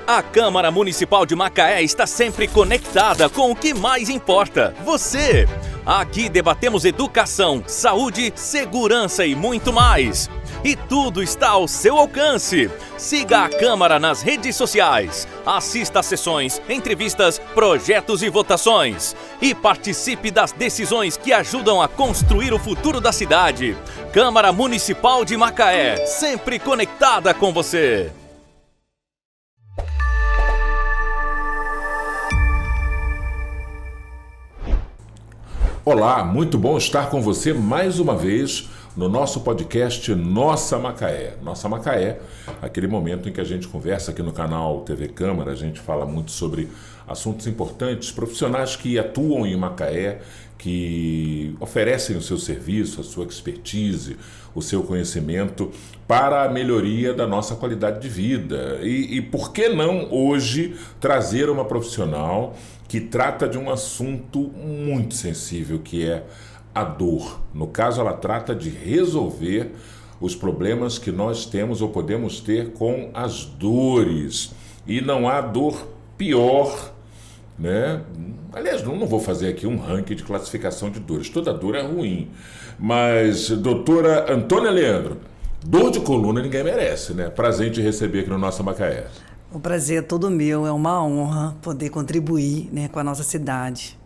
A Câmara Municipal de Macaé está sempre conectada com o que mais importa, você! Aqui debatemos educação, saúde, segurança e muito mais. E tudo está ao seu alcance. Siga a Câmara nas redes sociais. Assista a sessões, entrevistas, projetos e votações. E participe das decisões que ajudam a construir o futuro da cidade. Câmara Municipal de Macaé, sempre conectada com você. Olá, muito bom estar com você mais uma vez no nosso podcast Nossa Macaé. Nossa Macaé, aquele momento em que a gente conversa aqui no canal TV Câmara, a gente fala muito sobre assuntos importantes, profissionais que atuam em Macaé, que oferecem o seu serviço, a sua expertise, o seu conhecimento para a melhoria da nossa qualidade de vida. E por que não hoje trazer uma profissional que trata de um assunto muito sensível, que é a dor. No caso, ela trata de resolver os problemas que nós temos ou podemos ter com as dores. E não há dor pior, né? Aliás, não vou fazer aqui um ranking de classificação de dores. Toda dor é ruim. Mas, doutora Antônia Leandro, dor de coluna ninguém merece, né? Prazer em te receber aqui no Nossa Macaé. O prazer é todo meu, é uma honra poder contribuir, né, com a nossa cidade.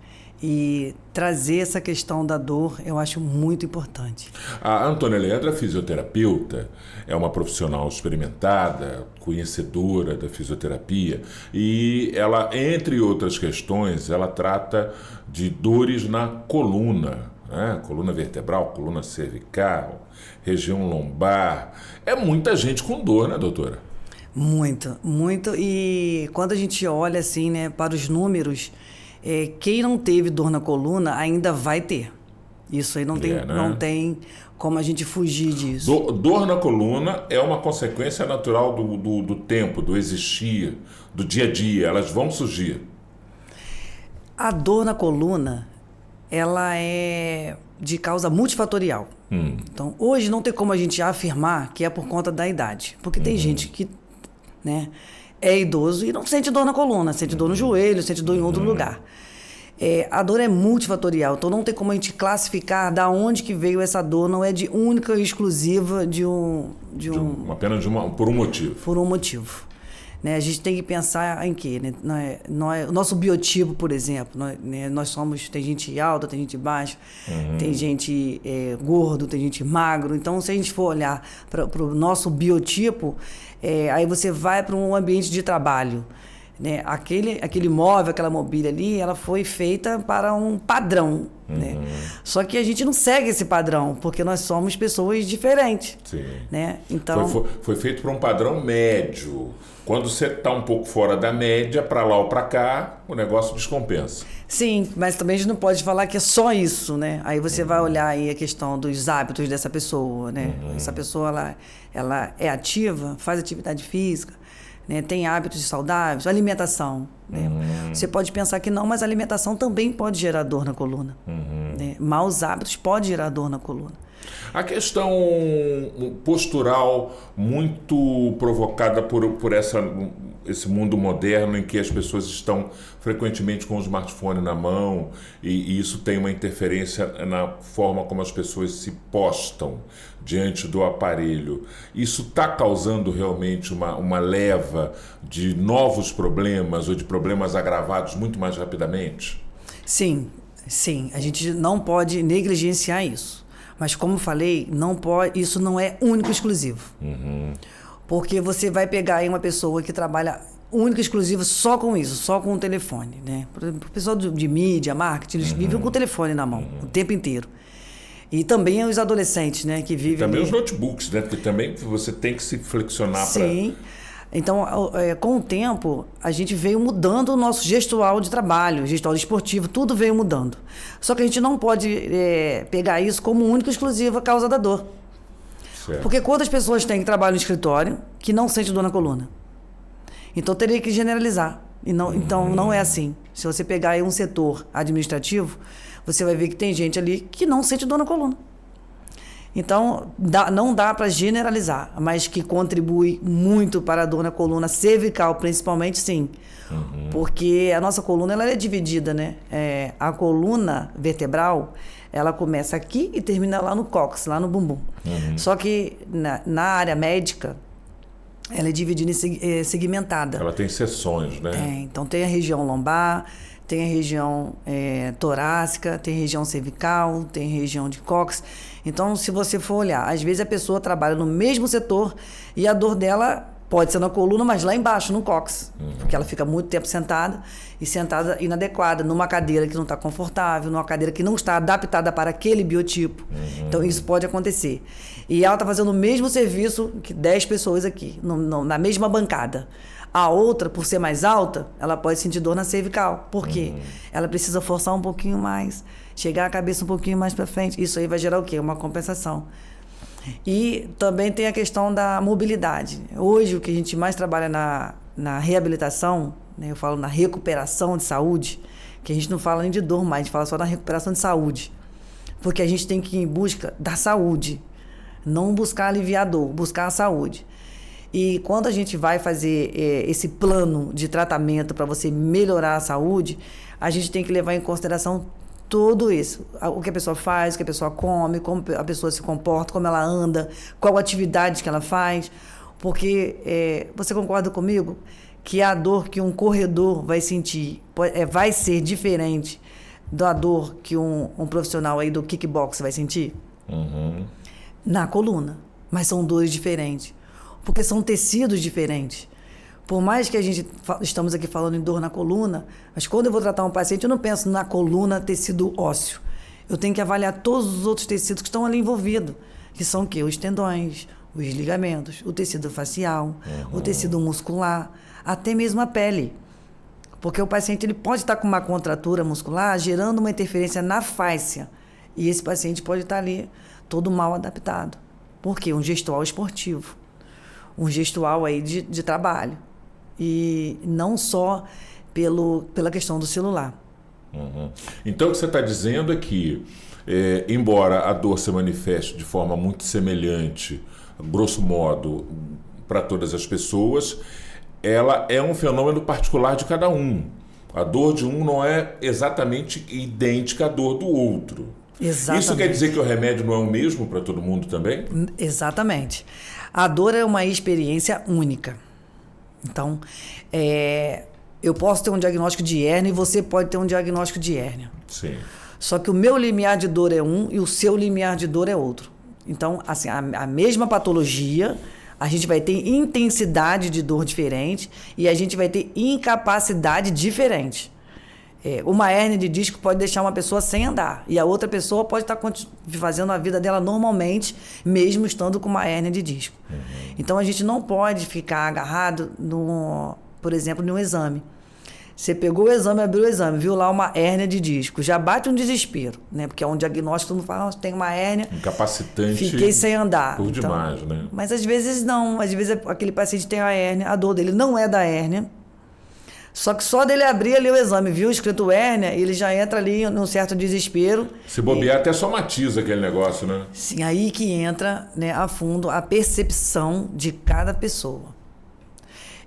E trazer essa questão da dor eu acho muito importante. A Antônia Leandro é fisioterapeuta, é uma profissional experimentada, conhecedora da fisioterapia, e ela, entre outras questões, ela trata de dores na coluna, né? Coluna vertebral, coluna cervical, região lombar. É muita gente com dor, né, doutora? Muito, muito. E quando a gente olha assim, né, para os números, quem não teve dor na coluna ainda vai ter. Isso aí não tem como a gente fugir disso. Dor na coluna é uma consequência natural do tempo, do existir, do dia a dia. Elas vão surgir. A dor na coluna, ela é de causa multifatorial. Então, hoje não tem como a gente afirmar que é por conta da idade. Porque tem gente que, né, é idoso e não sente dor na coluna, sente dor no joelho, sente dor em outro lugar. A dor é multifatorial, então não tem como a gente classificar da onde que veio essa dor, não é de única e exclusiva Apenas por um motivo. Por um motivo. Né, a gente tem que pensar em quê? Né? O nosso biotipo, por exemplo, nós somos, tem gente alta, tem gente baixa, tem gente gordo, tem gente magro. Então, se a gente for olhar para o nosso biotipo, aí você vai para um ambiente de trabalho. Né? Aquele móvel, aquela mobília ali, ela foi feita para um padrão. Né? Só que a gente não segue esse padrão, porque nós somos pessoas diferentes. Sim. Né? Então, foi feito para um padrão médio. Quando você está um pouco fora da média, para lá ou para cá, o negócio descompensa. Sim, mas também a gente não pode falar que é só isso, né? Aí você vai olhar aí a questão dos hábitos dessa pessoa, né? Essa pessoa, ela é ativa, faz atividade física, né? Tem hábitos saudáveis, alimentação. Né? Você pode pensar que não, mas a alimentação também pode gerar dor na coluna. Né? Maus hábitos podem gerar dor na coluna. A questão postural muito provocada por esse mundo moderno em que as pessoas estão frequentemente com o smartphone na mão e isso tem uma interferência na forma como as pessoas se postam diante do aparelho. Isso está causando realmente uma leva de novos problemas ou de problemas agravados muito mais rapidamente? Sim. A gente não pode negligenciar isso. Mas, como falei, isso não é único e exclusivo. Porque você vai pegar aí uma pessoa que trabalha única e exclusiva só com isso, só com o telefone. Né? O pessoal de mídia, marketing, eles vivem com o telefone na mão o tempo inteiro. E também os adolescentes, né, que vivem... E também os notebooks, né? Porque também você tem que se flexionar para... Sim. Então, com o tempo, a gente veio mudando o nosso gestual de trabalho, gestual esportivo, tudo veio mudando. Só que a gente não pode pegar isso como única e exclusiva causa da dor. Certo. Porque quantas pessoas têm que trabalham no escritório que não sentem dor na coluna? Então, teria que generalizar. Então, não é assim. Se você pegar aí um setor administrativo, você vai ver que tem gente ali que não sente dor na coluna. Então, não dá para generalizar, mas que contribui muito para a dor na coluna cervical, principalmente, sim. Porque a nossa coluna ela é dividida, né? A coluna vertebral, ela começa aqui e termina lá no cóccix, lá no bumbum. Só que na área médica, ela é dividida segmentada. Ela tem seções, né? Então tem a região lombar, tem a região torácica, tem a região cervical, tem a região de cóccix. Então, se você for olhar, às vezes a pessoa trabalha no mesmo setor e a dor dela pode ser na coluna, mas lá embaixo, no cóccix. Porque ela fica muito tempo sentada e sentada inadequada, numa cadeira que não está confortável, numa cadeira que não está adaptada para aquele biotipo. Então, isso pode acontecer. E ela está fazendo o mesmo serviço que 10 pessoas aqui, na mesma bancada. A outra, por ser mais alta, ela pode sentir dor na cervical. Por quê? Ela precisa forçar um pouquinho mais, chegar a cabeça um pouquinho mais para frente. Isso aí vai gerar o quê? Uma compensação. E também tem a questão da mobilidade. Hoje, o que a gente mais trabalha na reabilitação, né, eu falo na recuperação de saúde, que a gente não fala nem de dor mais, a gente fala só na recuperação de saúde. Porque a gente tem que ir em busca da saúde, não buscar aliviar a dor, buscar a saúde. E quando a gente vai fazer esse plano de tratamento para você melhorar a saúde, a gente tem que levar em consideração tudo isso. O que a pessoa faz, o que a pessoa come, como a pessoa se comporta, como ela anda, qual atividade que ela faz. Porque você concorda comigo que a dor que um corredor vai sentir vai ser diferente da dor que um profissional aí do kickbox vai sentir? Na coluna. Mas são dores diferentes. Porque são tecidos diferentes. Por mais que a gente estamos aqui falando em dor na coluna, mas quando eu vou tratar um paciente, eu não penso na coluna tecido ósseo. Eu tenho que avaliar todos os outros tecidos que estão ali envolvidos, que são o quê? Os tendões, os ligamentos, o tecido facial, o tecido muscular, até mesmo a pele. Porque o paciente ele pode estar com uma contratura muscular gerando uma interferência na fáscia. E esse paciente pode estar ali todo mal adaptado. Por quê? Um gestual esportivo. Um gestual aí de trabalho. E não só pela questão do celular. Então, o que você está dizendo é que, embora a dor se manifeste de forma muito semelhante, grosso modo, para todas as pessoas, ela é um fenômeno particular de cada um. A dor de um não é exatamente idêntica à dor do outro. Exatamente. Isso quer dizer que o remédio não é o mesmo para todo mundo também? Exatamente. A dor é uma experiência única. Então, eu posso ter um diagnóstico de hérnia e você pode ter um diagnóstico de hérnia. Sim. Só que o meu limiar de dor é um e o seu limiar de dor é outro. Então, assim, a mesma patologia, a gente vai ter intensidade de dor diferente e a gente vai ter incapacidade diferente. Uma hérnia de disco pode deixar uma pessoa sem andar e a outra pessoa pode estar fazendo a vida dela normalmente, mesmo estando com uma hérnia de disco. Então, a gente não pode ficar agarrado, por exemplo, num exame. Você pegou o exame, abriu o exame, viu lá uma hérnia de disco. Já bate um desespero, né? Porque é um diagnóstico, todo mundo fala, tem uma hérnia. Incapacitante. Fiquei sem andar. Por demais, né? Mas às vezes não. Às vezes aquele paciente tem a hérnia, a dor dele não é da hérnia. Só que só dele abrir ali o exame, viu escrito hérnia, ele já entra ali num certo desespero. Se bobear, até somatiza aquele negócio, né? Sim, aí que entra, né, a fundo a percepção de cada pessoa.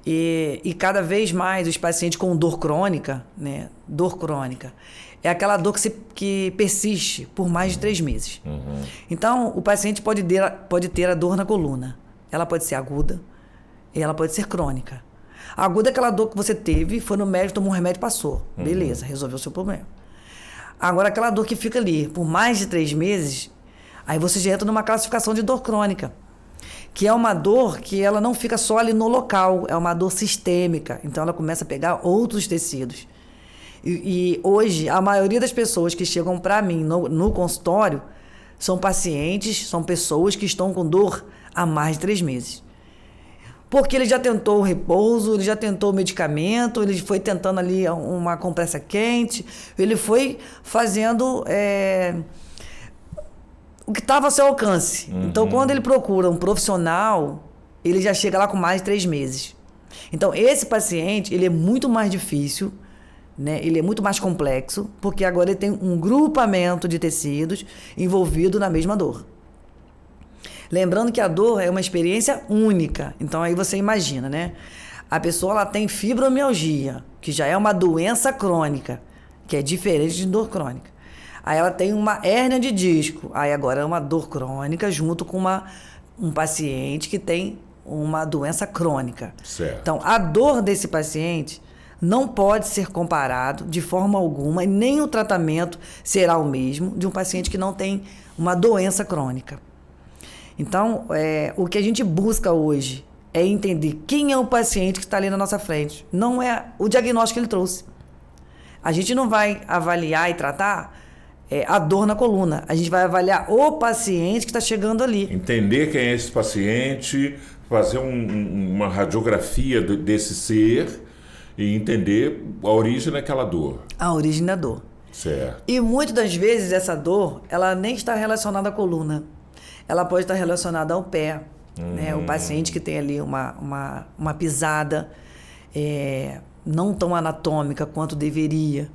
E cada vez mais os pacientes com dor crônica, né? Dor crônica, é aquela dor que persiste por mais de 3 meses. Então, o paciente pode ter a dor na coluna. Ela pode ser aguda e ela pode ser crônica. A aguda é aquela dor que você teve, foi no médico, tomou um remédio e passou. Beleza, resolveu o seu problema. Agora, aquela dor que fica ali por mais de 3 meses, aí você já entra numa classificação de dor crônica, que é uma dor que ela não fica só ali no local, é uma dor sistêmica. Então, ela começa a pegar outros tecidos. E hoje, a maioria das pessoas que chegam para mim no consultório são pacientes, são pessoas que estão com dor há mais de 3 meses. Porque ele já tentou o repouso, ele já tentou o medicamento, ele foi tentando ali uma compressa quente, ele foi fazendo o que estava ao seu alcance. Então, quando ele procura um profissional, ele já chega lá com mais de 3 meses. Então, esse paciente, ele é muito mais difícil, né? Ele é muito mais complexo, porque agora ele tem um grupamento de tecidos envolvido na mesma dor. Lembrando que a dor é uma experiência única. Então aí você imagina, né? A pessoa ela tem fibromialgia, que já é uma doença crônica, que é diferente de dor crônica. Aí ela tem uma hérnia de disco, aí agora é uma dor crônica junto com um paciente que tem uma doença crônica. Certo. Então, a dor desse paciente não pode ser comparado de forma alguma e nem o tratamento será o mesmo de um paciente que não tem uma doença crônica. Então, o que a gente busca hoje é entender quem é o paciente que está ali na nossa frente. Não é o diagnóstico que ele trouxe. A gente não vai avaliar e tratar a dor na coluna. A gente vai avaliar o paciente que está chegando ali. Entender quem é esse paciente, fazer uma radiografia desse ser e entender a origem daquela dor. A origem da dor. Certo. E muitas das vezes essa dor, ela nem está relacionada à coluna. Ela pode estar relacionada ao pé. Né? O paciente que tem ali uma pisada não tão anatômica quanto deveria.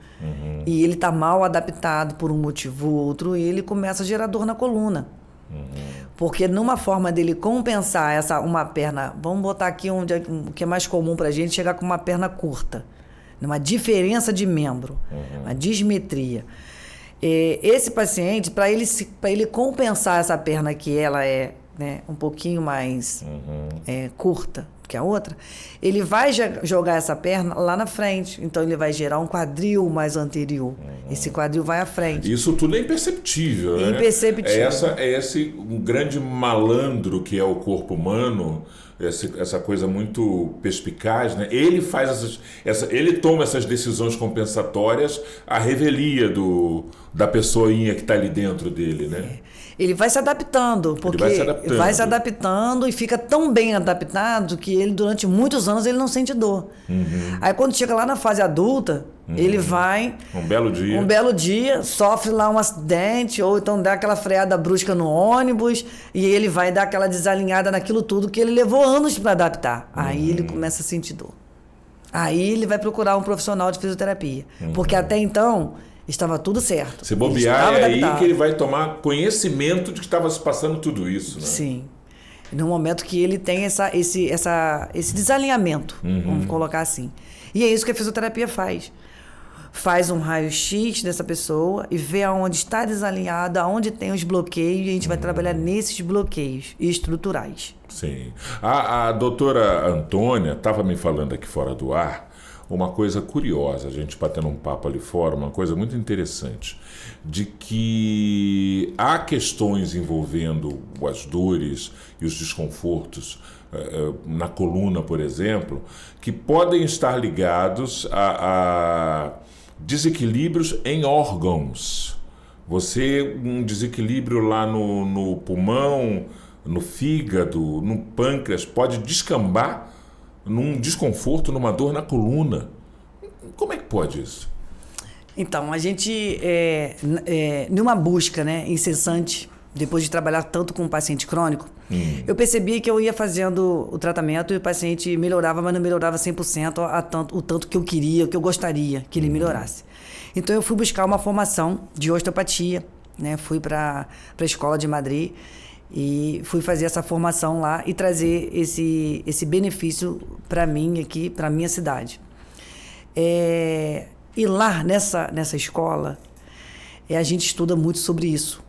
E ele está mal adaptado por um motivo ou outro e ele começa a gerar dor na coluna. Porque numa forma dele compensar uma perna, vamos botar aqui o que é mais comum para a gente, chegar com uma perna curta, uma diferença de membro, uma dismetria. Esse paciente, para ele compensar essa perna que ela é, né, um pouquinho mais curta que a outra, ele vai jogar essa perna lá na frente. Então, ele vai gerar um quadril mais anterior. Esse quadril vai à frente. Isso tudo é imperceptível, né? Imperceptível. É esse um grande malandro que é o corpo humano, essa coisa muito perspicaz, né? Ele faz ele toma essas decisões compensatórias à revelia da pessoinha que está ali dentro dele, né? Ele vai se adaptando, porque vai se adaptando e fica tão bem adaptado que ele, durante muitos anos, ele não sente dor. Aí, quando chega lá na fase adulta, ele vai... Um belo dia, sofre lá um acidente, ou então dá aquela freada brusca no ônibus, e ele vai dar aquela desalinhada naquilo tudo que ele levou anos para adaptar. Aí ele começa a sentir dor. Aí ele vai procurar um profissional de fisioterapia. Porque até então... estava tudo certo. Se bobear, é aí que ele vai tomar conhecimento de que estava se passando tudo isso, né? Sim. No momento que ele tem esse desalinhamento, vamos colocar assim. E é isso que a fisioterapia faz. Faz um raio-x dessa pessoa e vê aonde está desalinhada, aonde tem os bloqueios, e a gente vai trabalhar nesses bloqueios estruturais. Sim. A doutora Antônia estava me falando aqui fora do ar uma coisa curiosa, a gente batendo um papo ali fora, uma coisa muito interessante, de que há questões envolvendo as dores e os desconfortos na coluna, por exemplo, que podem estar ligados a desequilíbrios em órgãos. Um desequilíbrio lá no pulmão, no fígado, no pâncreas, pode descambar num desconforto, numa dor na coluna. Como é que pode isso? Então, a gente, numa busca, né, incessante, depois de trabalhar tanto com um paciente crônico, eu percebi que eu ia fazendo o tratamento e o paciente melhorava, mas não melhorava 100% o tanto que eu queria, o que eu gostaria que ele melhorasse. Então, eu fui buscar uma formação de osteopatia, né, fui para a escola de Madrid, e fui fazer essa formação lá e trazer esse benefício para mim aqui, para minha cidade. E lá nessa escola, a gente estuda muito sobre isso.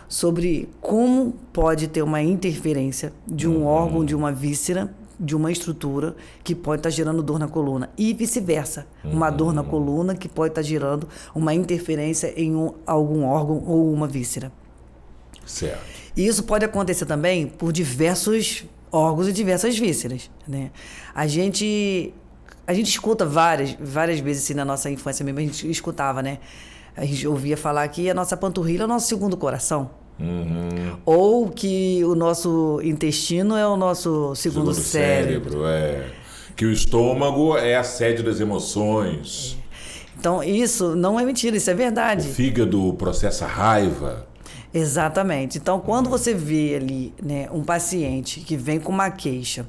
Sobre como pode ter uma interferência de um órgão, de uma víscera, de uma estrutura que pode estar gerando dor na coluna. E vice-versa. Uma dor na coluna que pode estar gerando uma interferência em algum órgão ou uma víscera. Certo. E isso pode acontecer também por diversos órgãos e diversas vísceras, né? A gente escuta várias vezes assim, na nossa infância mesmo, a gente escutava, né? A gente ouvia falar que a nossa panturrilha é o nosso segundo coração. Ou que o nosso intestino é o nosso segundo cérebro. Que o estômago é a sede das emoções. Então, isso não é mentira, isso é verdade. O fígado processa raiva. Exatamente. Então, quando você vê ali, né, um paciente que vem com uma queixa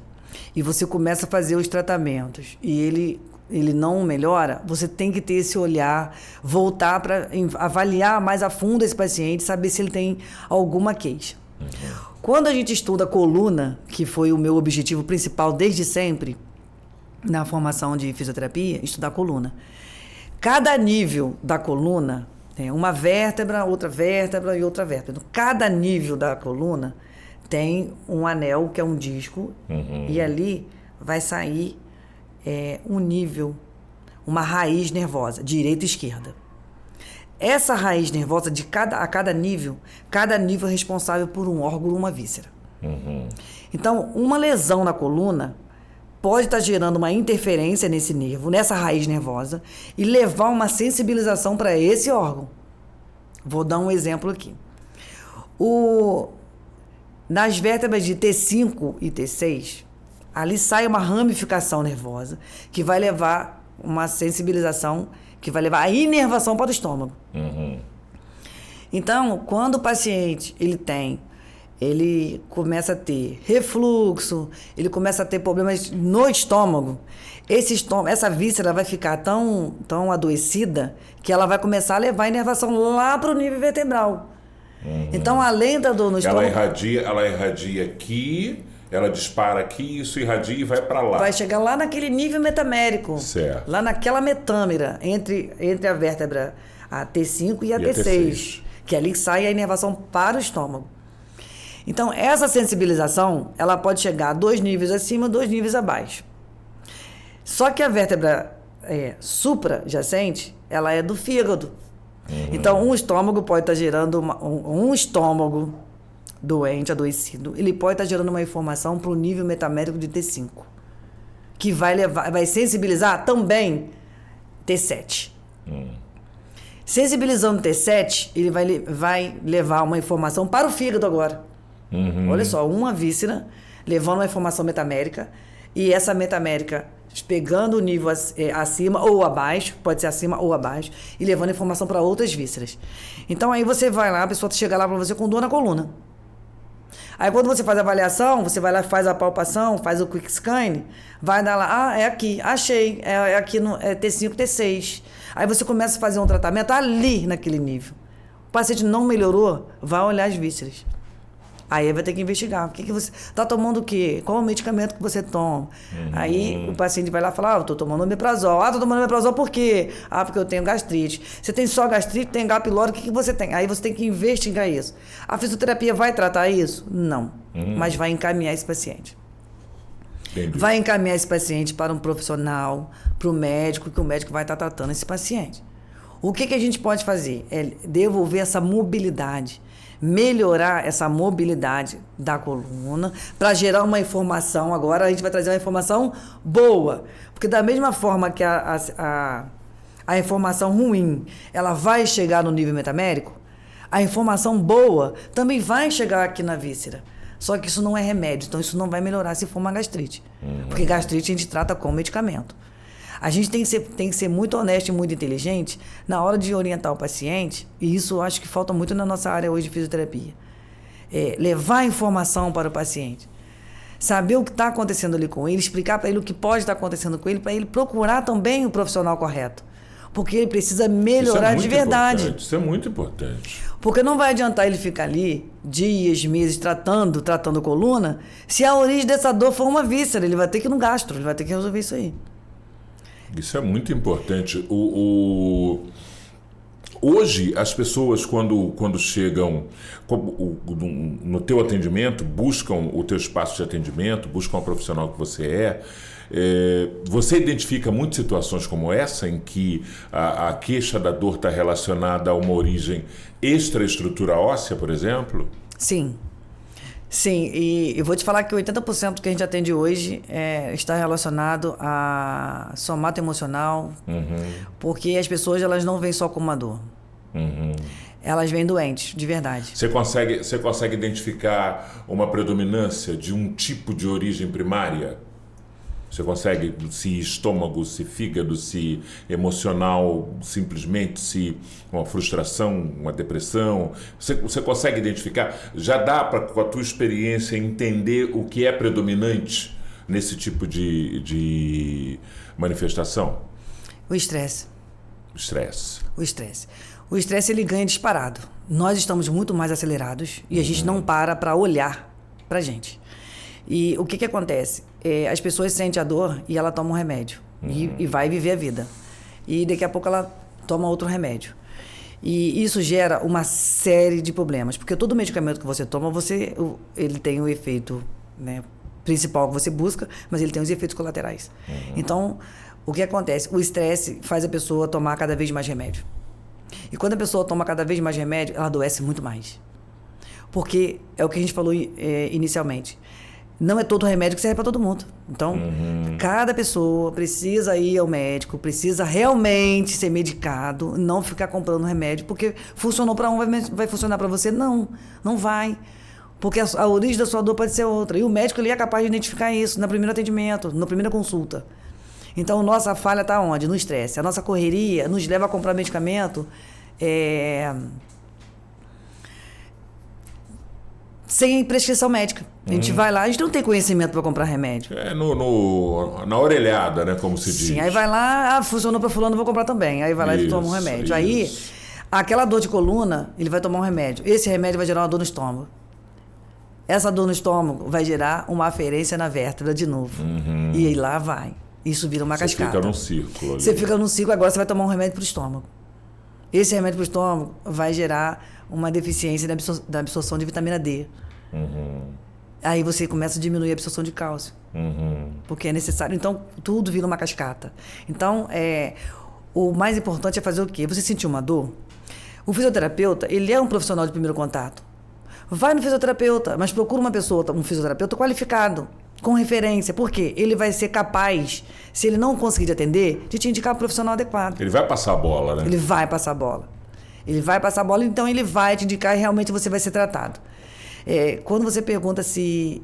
e você começa a fazer os tratamentos e ele não melhora, você tem que ter esse olhar, voltar para avaliar mais a fundo esse paciente, saber se ele tem alguma queixa. Quando a gente estuda a coluna, que foi o meu objetivo principal desde sempre, na formação de fisioterapia, estudar a coluna. Cada nível da coluna, uma vértebra, outra vértebra e outra vértebra. Cada nível da coluna tem um anel, que é um disco, e ali vai sair um nível, uma raiz nervosa, direita e esquerda. Essa raiz nervosa, a cada nível é responsável por um órgão ou uma víscera. Então, uma lesão na coluna pode estar gerando uma interferência nesse nervo, nessa raiz nervosa, e levar uma sensibilização para esse órgão. Vou dar um exemplo aqui. Nas vértebras de T5 e T6, ali sai uma ramificação nervosa que vai levar uma sensibilização, que vai levar a inervação para o estômago. Então, quando o paciente ele começa a ter refluxo, ele começa a ter problemas no estômago, essa víscera vai ficar tão adoecida que ela vai começar a levar a inervação lá para o nível vertebral. Então, além da dor no estômago... Ela irradia aqui, ela dispara aqui, isso irradia e vai para lá. Vai chegar lá naquele nível metamérico. Certo. Lá naquela metâmera, entre a vértebra a T5 e a T6, que ali sai a inervação para o estômago. Então, essa sensibilização, ela pode chegar a 2 níveis acima, 2 níveis abaixo. Só que a vértebra suprajacente, ela é do fígado. Então, um estômago pode estar gerando um estômago doente, adoecido, ele pode estar gerando uma informação para o nível metamérico de T5, que vai sensibilizar também T7. Sensibilizando T7, ele vai levar uma informação para o fígado agora. Olha só, uma víscera levando uma informação metamérica, e essa metamérica pegando o nível acima ou abaixo, pode ser acima ou abaixo, e levando informação para outras vísceras. Então aí você vai lá, a pessoa chega lá para você com dor na coluna. Aí quando você faz a avaliação, você vai lá, faz a palpação, faz o quick scan, vai dar lá, é aqui, achei, é aqui no T5, T6. Aí você começa a fazer um tratamento ali naquele nível. O paciente não melhorou, vai olhar as vísceras. Aí vai ter que investigar. O que você está tomando o quê? Qual é o medicamento que você toma? Aí o paciente vai lá e fala, eu estou tomando omeprazol. Estou tomando omeprazol por quê? Porque eu tenho gastrite. Você tem só gastrite, tem H. pylori, o que você tem? Aí você tem que investigar isso. A fisioterapia vai tratar isso? Não. Mas vai encaminhar esse paciente. Entendi. Vai encaminhar esse paciente para um profissional, para o médico, que o médico vai estar tratando esse paciente. O que a gente pode fazer? É devolver essa mobilidade, melhorar essa mobilidade da coluna para gerar uma informação. Agora a gente vai trazer uma informação boa, porque da mesma forma que a informação ruim ela vai chegar no nível metamérico, a informação boa também vai chegar aqui na víscera. Só que isso não é remédio, então isso não vai melhorar se for uma gastrite, porque gastrite a gente trata com medicamento. A gente tem que ser muito honesto e muito inteligente na hora de orientar o paciente, e isso eu acho que falta muito na nossa área hoje de fisioterapia. Levar a informação para o paciente, saber o que está acontecendo ali com ele, explicar para ele o que pode estar acontecendo com ele, para ele procurar também o profissional correto, porque ele precisa melhorar de verdade. Isso é muito importante. Porque não vai adiantar ele ficar ali dias, meses tratando coluna, se a origem dessa dor for uma víscera, ele vai ter que ir no gastro, ele vai ter que resolver isso aí. Isso é muito importante. Hoje, as pessoas, quando chegam no teu atendimento, buscam o teu espaço de atendimento, buscam o profissional que você você identifica muitas situações como essa, em que a queixa da dor está relacionada a uma origem extraestrutura óssea, por exemplo? Sim. Sim, e eu vou te falar que 80% do que a gente atende hoje está relacionado a somato emocional, porque as pessoas elas não vêm só com uma dor. Elas vêm doentes, de verdade. Você consegue identificar uma predominância de um tipo de origem primária? Você consegue, se estômago, se fígado, se emocional, simplesmente, se uma frustração, uma depressão, você consegue identificar? Já dá para, com a tua experiência, entender o que é predominante nesse tipo de manifestação? O estresse. Estresse. O estresse. O estresse, ele ganha disparado. Nós estamos muito mais acelerados e a gente não para olhar pra gente. E o que acontece? As pessoas sentem a dor e ela toma um remédio. E vai viver a vida. E daqui a pouco ela toma outro remédio. E isso gera uma série de problemas. Porque todo medicamento que você toma, ele tem o efeito, né, principal que você busca, mas ele tem os efeitos colaterais. Então, o que acontece? O estresse faz a pessoa tomar cada vez mais remédio. E quando a pessoa toma cada vez mais remédio, ela adoece muito mais. Porque é o que a gente falou inicialmente. Não é todo remédio que serve para todo mundo. Então, cada pessoa precisa ir ao médico, precisa realmente ser medicado, não ficar comprando remédio, porque funcionou para um, vai funcionar para você? Não, não vai. Porque a origem da sua dor pode ser outra. E o médico ele é capaz de identificar isso no primeiro atendimento, na primeira consulta. Então, nossa falha está onde? No estresse. A nossa correria nos leva a comprar medicamento sem prescrição médica. A gente vai lá, a gente não tem conhecimento para comprar remédio. Na orelhada, né? Como se diz. Sim, aí vai lá, funcionou para fulano, vou comprar também. Aí vai lá e toma um remédio. Isso. Aí, aquela dor de coluna, ele vai tomar um remédio. Esse remédio vai gerar uma dor no estômago. Essa dor no estômago vai gerar uma aferência na vértebra de novo. E aí lá vai. Isso vira uma cascata. Você fica num círculo ali. Você fica num círculo, agora você vai tomar um remédio para o estômago. Esse remédio para o estômago vai gerar uma deficiência da absorção de vitamina D. Aí você começa a diminuir a absorção de cálcio. Porque é necessário. Então, tudo vira uma cascata. Então, o mais importante é fazer o quê? Você sentiu uma dor? O fisioterapeuta, ele é um profissional de primeiro contato. Vai no fisioterapeuta, mas procura um fisioterapeuta qualificado, com referência. Por quê? Ele vai ser capaz, se ele não conseguir te atender, de te indicar um profissional adequado. Ele vai passar a bola, né? Ele vai passar a bola. Ele vai passar a bola, então ele vai te indicar e realmente você vai ser tratado. Quando você pergunta se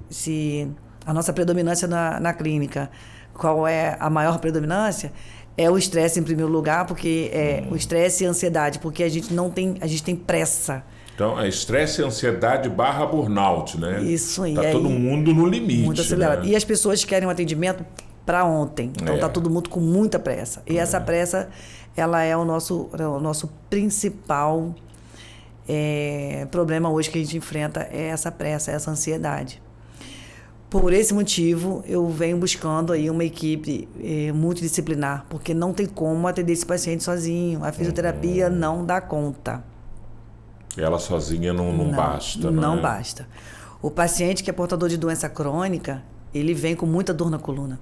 a nossa predominância na clínica, qual é a maior predominância, é o estresse em primeiro lugar, porque o estresse e a ansiedade, porque a gente tem pressa. Então, é estresse, ansiedade / burnout, né? Isso aí. Tá todo mundo no limite. Muito acelerado. Né? E as pessoas querem um atendimento para ontem. Então, tá todo mundo com muita pressa. E essa pressa, ela é o nosso principal problema hoje que a gente enfrenta, é essa pressa, essa ansiedade. Por esse motivo, eu venho buscando aí uma equipe multidisciplinar, porque não tem como atender esse paciente sozinho. A fisioterapia não dá conta. Ela sozinha não basta, né? Não basta. O paciente que é portador de doença crônica, ele vem com muita dor na coluna.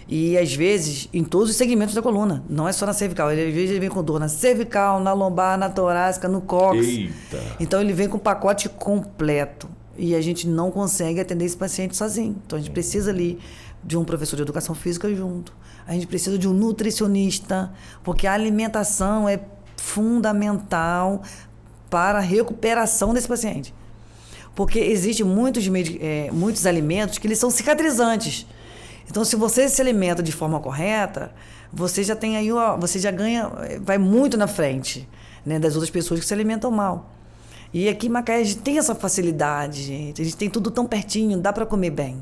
E, às vezes, em todos os segmentos da coluna. Não é só na cervical. Às vezes ele vem com dor na cervical, na lombar, na torácica, no cóccix. Eita! Então, ele vem com o pacote completo. E a gente não consegue atender esse paciente sozinho. Então, a gente precisa ali de um professor de educação física junto. A gente precisa de um nutricionista, porque a alimentação é fundamental para a recuperação desse paciente. Porque existem muitos alimentos que eles são cicatrizantes. Então, se você se alimenta de forma correta, você já tem aí, você já ganha, vai muito na frente, né, das outras pessoas que se alimentam mal. E aqui em Macaé a gente tem essa facilidade, gente. A gente tem tudo tão pertinho, dá para comer bem.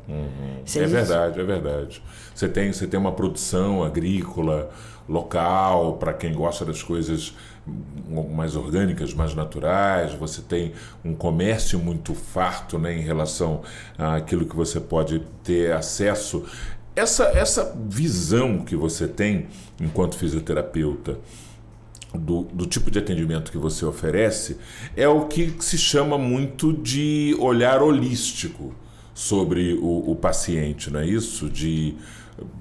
Verdade, é verdade. Você tem uma produção agrícola local, para quem gosta das coisas mais orgânicas, mais naturais. Você tem um comércio muito farto, né, em relação àquilo que você pode ter acesso. Essa visão que você tem enquanto fisioterapeuta do tipo de atendimento que você oferece é o que se chama muito de olhar holístico sobre o paciente, não é isso? De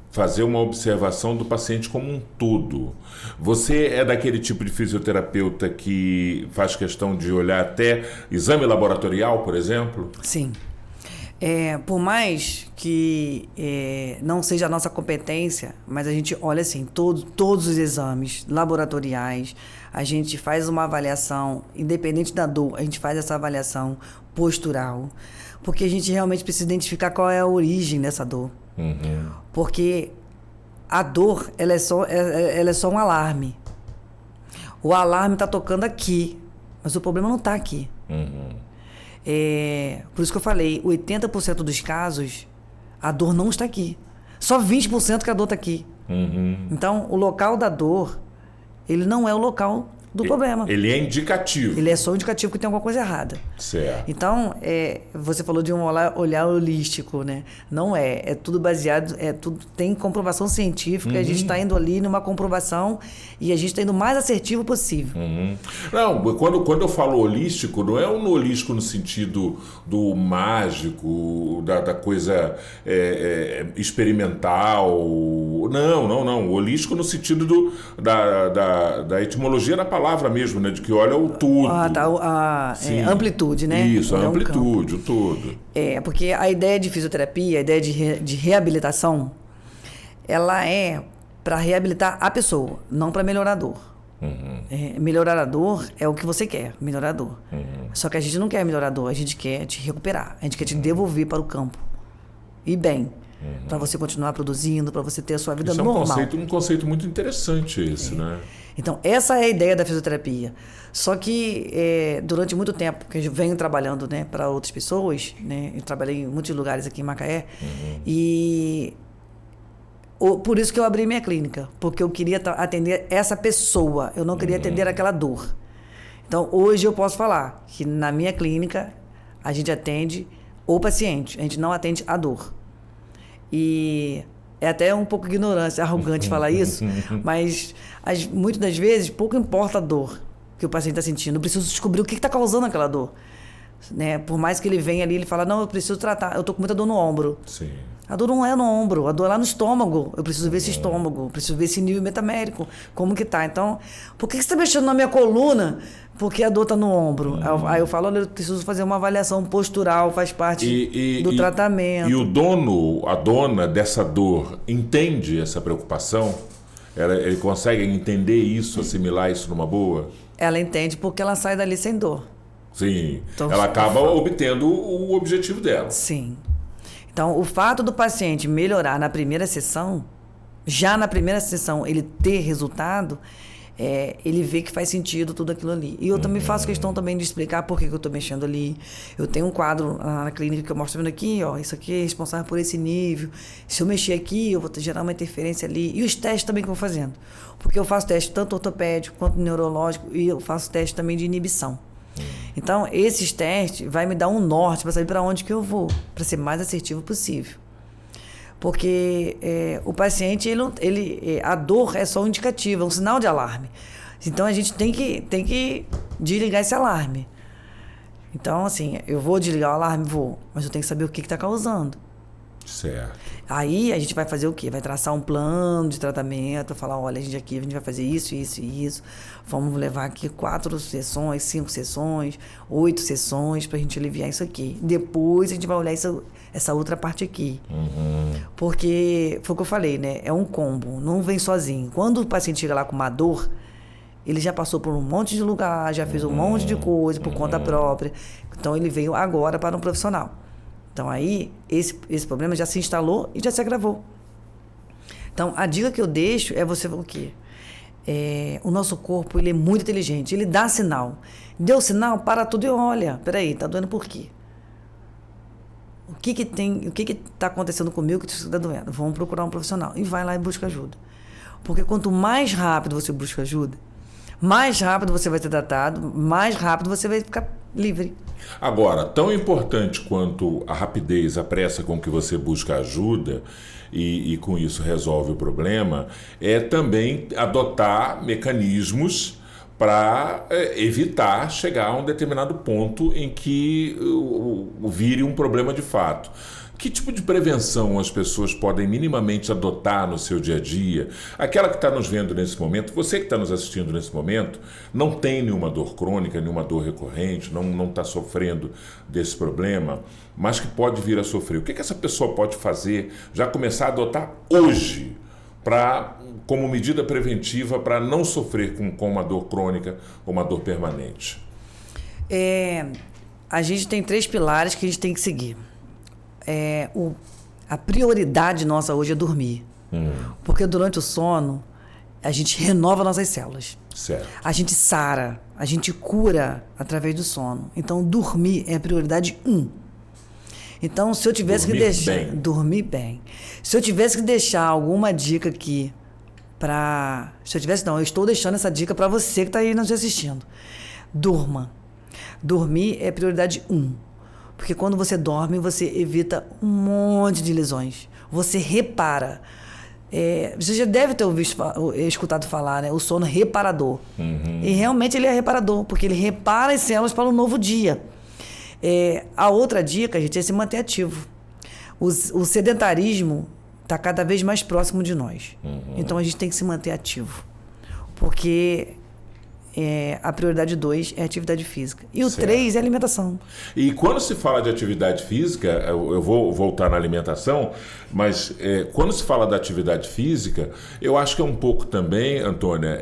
fazer uma observação do paciente como um todo. Você é daquele tipo de fisioterapeuta que faz questão de olhar até exame laboratorial, por exemplo? Sim. Por mais que não seja a nossa competência, mas a gente olha assim, todos os exames laboratoriais, a gente faz uma avaliação, independente da dor, a gente faz essa avaliação postural, porque a gente realmente precisa identificar qual é a origem dessa dor. Porque a dor, ela é só um alarme. O alarme está tocando aqui, mas o problema não está aqui. Por isso que eu falei, 80% dos casos, a dor não está aqui. Só 20% que a dor está aqui. Então, o local da dor ele não é o local do problema. Ele é indicativo. Ele é só um indicativo que tem alguma coisa errada. Certo. Então, você falou de um olhar holístico, né? Não é. É tudo baseado, tudo tem comprovação científica, a gente está indo ali numa comprovação e a gente está indo o mais assertivo possível. Não, quando eu falo holístico, não é um holístico no sentido do mágico, da coisa experimental. Não. Holístico no sentido da etimologia da palavra mesmo, né? De que olha o tudo. Amplitude, né? Isso, a amplitude, o todo. Porque a ideia de fisioterapia, a ideia de reabilitação, ela é para reabilitar a pessoa, não para melhorar a dor. Melhorar a dor é o que você quer, melhorar a dor. Só que a gente não quer melhorar a dor, a gente quer te recuperar, a gente quer te devolver para o campo. E bem, para você continuar produzindo, para você ter a sua vida normal. Isso é um conceito muito interessante esse, né? Então, essa é a ideia da fisioterapia. Só que, durante muito tempo, que eu venho trabalhando, né, para outras pessoas, né, eu trabalhei em muitos lugares aqui em Macaé, e por isso que eu abri minha clínica, porque eu queria atender essa pessoa, eu não queria atender aquela dor. Então, hoje eu posso falar que na minha clínica, a gente atende o paciente, a gente não atende a dor. E é até um pouco ignorância, arrogante falar isso, mas muitas das vezes pouco importa a dor que o paciente está sentindo. Eu preciso descobrir o que está causando aquela dor. Né? Por mais que ele venha ali, ele fala, não, eu preciso tratar, eu estou com muita dor no ombro. Sim. A dor não é no ombro, a dor é lá no estômago. Eu preciso ver esse estômago, preciso ver esse nível metamérico, como que tá. Então, por que você está mexendo na minha coluna? Porque a dor está no ombro. Aí eu falo, olha, eu preciso fazer uma avaliação postural, faz parte do tratamento. E a dona dessa dor, entende essa preocupação? Ele consegue entender isso, assimilar isso numa boa? Ela entende porque ela sai dali sem dor. Sim, então, ela acaba obtendo o objetivo dela. Sim. Então, o fato do paciente melhorar na primeira sessão, já na primeira sessão ele ter resultado, ele vê que faz sentido tudo aquilo ali. E eu também faço questão também de explicar por que eu estou mexendo ali. Eu tenho um quadro na clínica que eu mostro aqui, ó, isso aqui é responsável por esse nível. Se eu mexer aqui, eu vou gerar uma interferência ali. E os testes também que eu vou fazendo. Porque eu faço teste tanto ortopédico quanto neurológico e eu faço teste também de inibição. Então, esses testes vai me dar um norte para saber para onde que eu vou, para ser mais assertivo possível. Porque o paciente, a dor é só um indicativo, é um sinal de alarme. Então, a gente tem que desligar esse alarme. Então, assim, eu vou desligar o alarme? Vou, mas eu tenho que saber o que está causando. Certo. Aí a gente vai fazer o quê? Vai traçar um plano de tratamento, falar, olha, a gente vai fazer isso, isso e isso. Vamos levar aqui 4 sessões, 5 sessões, 8 sessões para a gente aliviar isso aqui. Depois a gente vai olhar essa outra parte aqui. Porque, foi o que eu falei, né? É um combo, não vem sozinho. Quando o paciente chega lá com uma dor, ele já passou por um monte de lugar, já fez um monte de coisa por conta própria. Então ele veio agora para um profissional. Então, aí, esse problema já se instalou e já se agravou. Então, a dica que eu deixo é você o quê? O nosso corpo, ele é muito inteligente, ele dá sinal. Deu sinal, para tudo e olha. Peraí, tá doendo por quê? O que está acontecendo comigo que está doendo? Vamos procurar um profissional. E vai lá e busca ajuda. Porque quanto mais rápido você busca ajuda, mais rápido você vai ser tratado, mais rápido você vai ficar livre. Agora, tão importante quanto a rapidez, a pressa com que você busca ajuda e com isso resolve o problema, é também adotar mecanismos para evitar chegar a um determinado ponto em que vire um problema de fato. Que tipo de prevenção as pessoas podem minimamente adotar no seu dia a dia? Aquela que está nos vendo nesse momento, você que está nos assistindo nesse momento, não tem nenhuma dor crônica, nenhuma dor recorrente, não está sofrendo desse problema, mas que pode vir a sofrer. O que essa pessoa pode fazer, já começar a adotar hoje, como medida preventiva para não sofrer com uma dor crônica ou uma dor permanente? A gente tem 3 pilares que a gente tem que seguir. A prioridade nossa hoje é dormir. Porque durante o sono, a gente renova nossas células. Certo. A gente sara, a gente cura através do sono. Então, dormir é a prioridade 1. Então, se eu tivesse que deixar... Dormir bem. Se eu tivesse que deixar alguma dica aqui Se eu tivesse, não, eu estou deixando essa dica para você que está aí nos assistindo. Durma. Dormir é prioridade 1. Porque quando você dorme, você evita um monte de lesões. Você repara. Você já deve ter escutado falar, né? O sono reparador. E realmente ele é reparador, porque ele repara as células para um novo dia. A outra dica, gente, é se manter ativo. O sedentarismo está cada vez mais próximo de nós. Então a gente tem que se manter ativo. Porque a prioridade 2 é a atividade física. E o 3 é a alimentação. E quando se fala de atividade física, eu vou voltar na alimentação, mas quando se fala da atividade física, eu acho que é um pouco também, Antônia,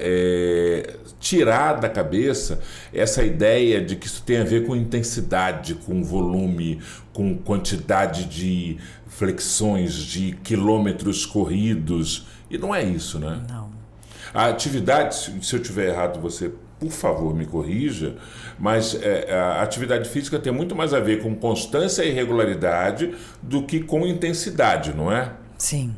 tirar da cabeça essa ideia de que isso tem a ver com intensidade, com volume, com quantidade de flexões, de quilômetros corridos. E não é isso, né? Não. A atividade, se eu estiver errado, você, por favor, me corrija, mas a atividade física tem muito mais a ver com constância e regularidade do que com intensidade, não é? Sim.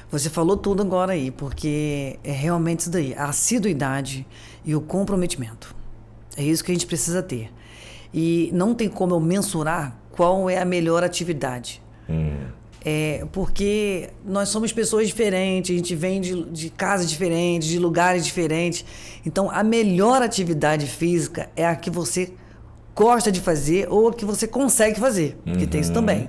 Você falou tudo agora aí, porque é realmente isso daí, a assiduidade e o comprometimento. É isso que a gente precisa ter. E não tem como eu mensurar qual é a melhor atividade. Porque nós somos pessoas diferentes, a gente vem de casas diferentes, de lugares diferentes. Então, a melhor atividade física é a que você gosta de fazer ou a que você consegue fazer, porque tem isso também.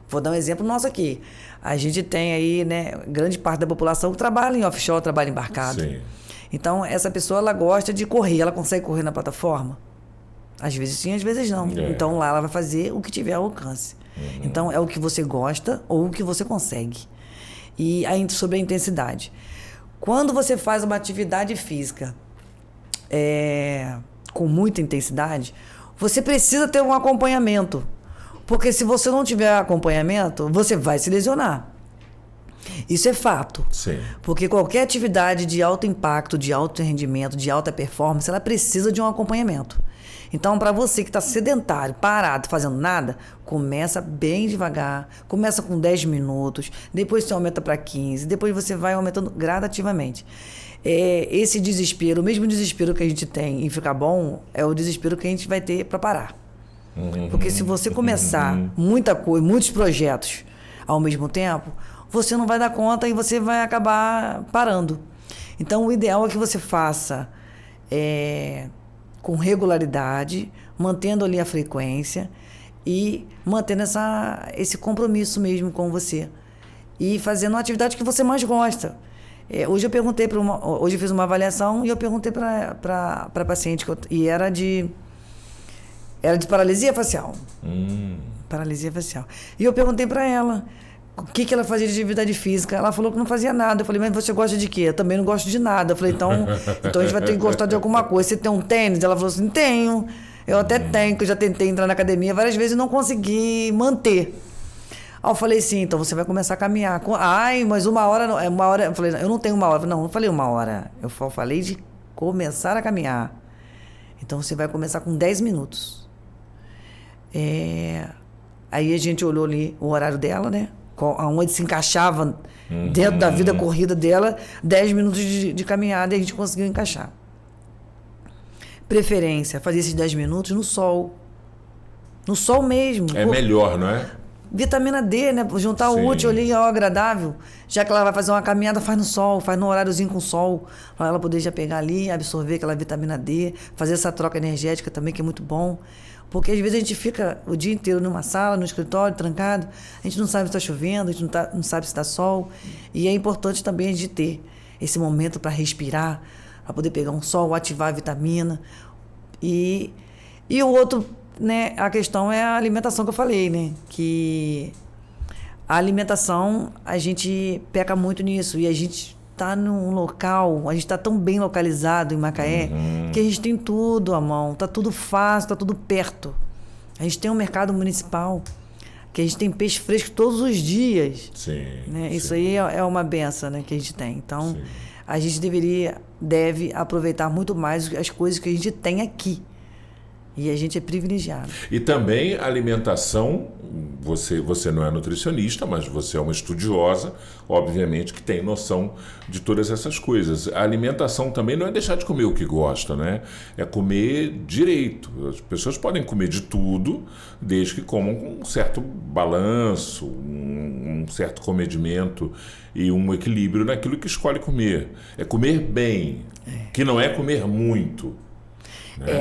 Vou dar um exemplo nosso aqui. A gente tem aí, né, grande parte da população que trabalha em offshore, trabalha embarcado. Sim. Então, essa pessoa, ela gosta de correr, ela consegue correr na plataforma? Às vezes sim, às vezes não. Então, lá ela vai fazer o que tiver ao alcance. Então, é o que você gosta ou o que você consegue. E sobre a intensidade. Quando você faz uma atividade física com muita intensidade, você precisa ter um acompanhamento. Porque se você não tiver acompanhamento, você vai se lesionar. Isso é fato. Sim. Porque qualquer atividade de alto impacto, de alto rendimento, de alta performance, ela precisa de um acompanhamento. Então, para você que está sedentário, parado, fazendo nada, começa bem devagar, começa com 10 minutos, depois você aumenta para 15, depois você vai aumentando gradativamente. Esse desespero, o mesmo desespero que a gente tem em ficar bom, é o desespero que a gente vai ter para parar. Porque se você começar muita coisa, muitos projetos ao mesmo tempo, você não vai dar conta e você vai acabar parando. Então, o ideal é que você faça com regularidade, mantendo ali a frequência e mantendo esse compromisso mesmo com você. E fazendo uma atividade que você mais gosta. Hoje eu fiz uma avaliação e eu perguntei para a paciente, e era de paralisia facial. Paralisia facial. E eu perguntei para ela o que ela fazia de atividade física. Ela falou que não fazia nada. Eu falei, mas você gosta de quê? Eu também não gosto de nada. Eu falei, então a gente vai ter que gostar de alguma coisa. Você tem um tênis? Ela falou assim, tenho. Eu até tenho, que eu já tentei entrar na academia várias vezes e não consegui manter. Aí eu falei, sim, então você vai começar a caminhar. Ai, mas uma hora... Eu falei, eu não tenho uma hora. Não falei uma hora. Eu falei de começar a caminhar. Então você vai começar com 10 minutos. Aí a gente olhou ali o horário dela, né? Onde se encaixava dentro da vida corrida dela, 10 minutos de caminhada, e a gente conseguiu encaixar. Preferência, fazer esses 10 minutos no sol. No sol mesmo. Melhor, não é? Vitamina D, né? Juntar o útil ali ao agradável. Já que ela vai fazer uma caminhada, faz no sol, faz no horáriozinho com sol, para ela poder já pegar ali, absorver aquela vitamina D, fazer essa troca energética também, que é muito bom. Porque às vezes a gente fica o dia inteiro numa sala, no escritório, trancado, a gente não sabe se está chovendo, a gente não sabe se está sol. E é importante também a gente ter esse momento para respirar, para poder pegar um sol, ativar a vitamina. E o outro, né, a questão é a alimentação que eu falei, né? Que a alimentação, a gente peca muito nisso. E a gente está num local, a gente está tão bem localizado em Macaé, que a gente tem tudo à mão, está tudo fácil, está tudo perto. A gente tem um mercado municipal, que a gente tem peixe fresco todos os dias. Sim. Né? Sim. Isso aí é uma benção, né, que a gente tem. Então, a gente deve aproveitar muito mais as coisas que a gente tem aqui. E a gente é privilegiado. E também a alimentação, você não é nutricionista, mas você é uma estudiosa, obviamente que tem noção de todas essas coisas. A alimentação também não é deixar de comer o que gosta, né? É comer direito. As pessoas podem comer de tudo, desde que comam com um certo balanço, um certo comedimento e um equilíbrio naquilo que escolhe comer. É comer bem, que não é comer muito.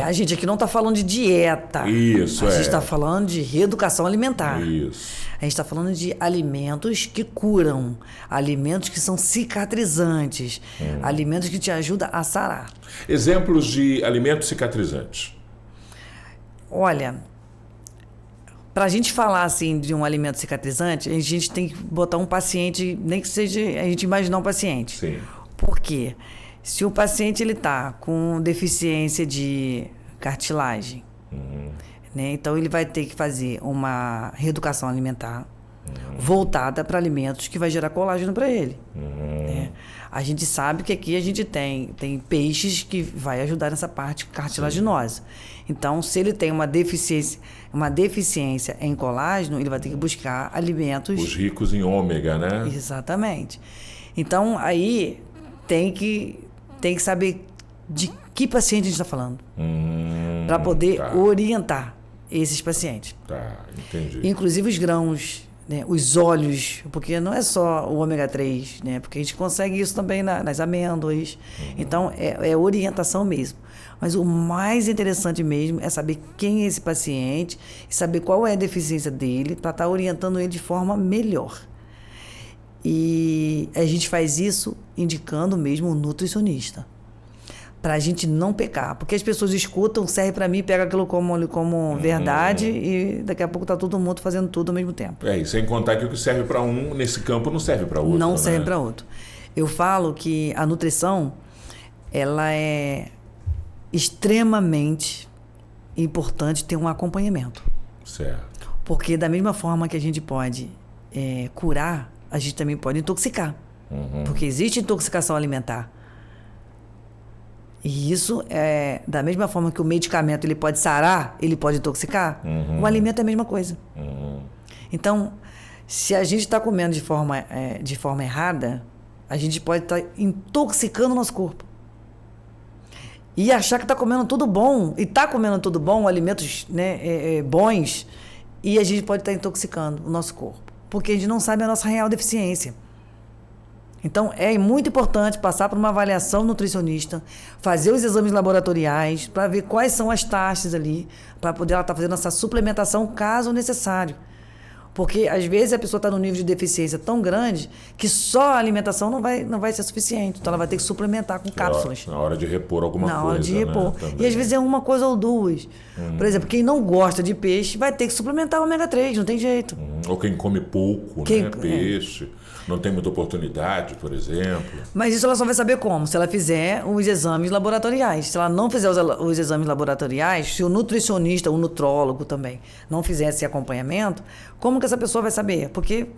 A gente aqui não está falando de dieta. Isso, A gente está falando de reeducação alimentar. Isso. A gente está falando de alimentos que curam, alimentos que são cicatrizantes, alimentos que te ajudam a sarar. Exemplos de alimentos cicatrizantes. Olha, para a gente falar assim de um alimento cicatrizante, a gente tem que botar um paciente, nem que seja a gente imaginar um paciente. Sim. Por quê? Se o paciente está com deficiência de cartilagem, né, então ele vai ter que fazer uma reeducação alimentar voltada para alimentos que vai gerar colágeno para ele. Né? A gente sabe que aqui a gente tem peixes que vai ajudar nessa parte cartilaginosa. Então, se ele tem uma deficiência em colágeno, ele vai ter que buscar alimentos... Os ricos em ômega, né? Exatamente. Então, aí tem que saber de que paciente a gente está falando. Para poder orientar esses pacientes. Tá, entendi. Inclusive os grãos, né, os óleos, porque não é só o ômega 3, né, porque a gente consegue isso também nas amêndoas. Então, é orientação mesmo. Mas o mais interessante mesmo é saber quem é esse paciente e saber qual é a deficiência dele para estar orientando ele de forma melhor. E a gente faz isso indicando mesmo um nutricionista. Para a gente não pecar. Porque as pessoas escutam, serve para mim, pega aquilo como verdade e daqui a pouco está todo mundo fazendo tudo ao mesmo tempo. E sem contar que o que serve para um, nesse campo, não serve para outro. Não, né? serve para outro. Eu falo que a nutrição, ela é extremamente importante ter um acompanhamento. Certo. Porque da mesma forma que a gente pode curar, a gente também pode intoxicar. Porque existe intoxicação alimentar. E isso é da mesma forma que o medicamento ele pode sarar, ele pode intoxicar, o alimento é a mesma coisa. Então, se a gente está comendo de forma errada, a gente pode estar intoxicando o nosso corpo. E achar que está comendo tudo bom, e está comendo tudo bom, alimentos, né, bons, e a gente pode estar intoxicando o nosso corpo. Porque a gente não sabe a nossa real deficiência. Então, é muito importante passar por uma avaliação nutricionista, fazer os exames laboratoriais, para ver quais são as taxas ali, para poder ela estar fazendo essa suplementação caso necessário. Porque, às vezes, a pessoa está num nível de deficiência tão grande que só a alimentação não vai ser suficiente. Então, ela vai ter que suplementar com cápsulas. Na hora de repor alguma coisa. Na hora de repor. Né? E, às vezes, é uma coisa ou duas. Por exemplo, quem não gosta de peixe vai ter que suplementar o ômega 3, não tem jeito. Ou quem come pouco, né? Peixe. Não tem muita oportunidade, por exemplo. Mas isso ela só vai saber como? Se ela fizer os exames laboratoriais. Se ela não fizer os exames laboratoriais, se o nutricionista, o nutrólogo também, não fizer esse acompanhamento, como que essa pessoa vai saber? Porque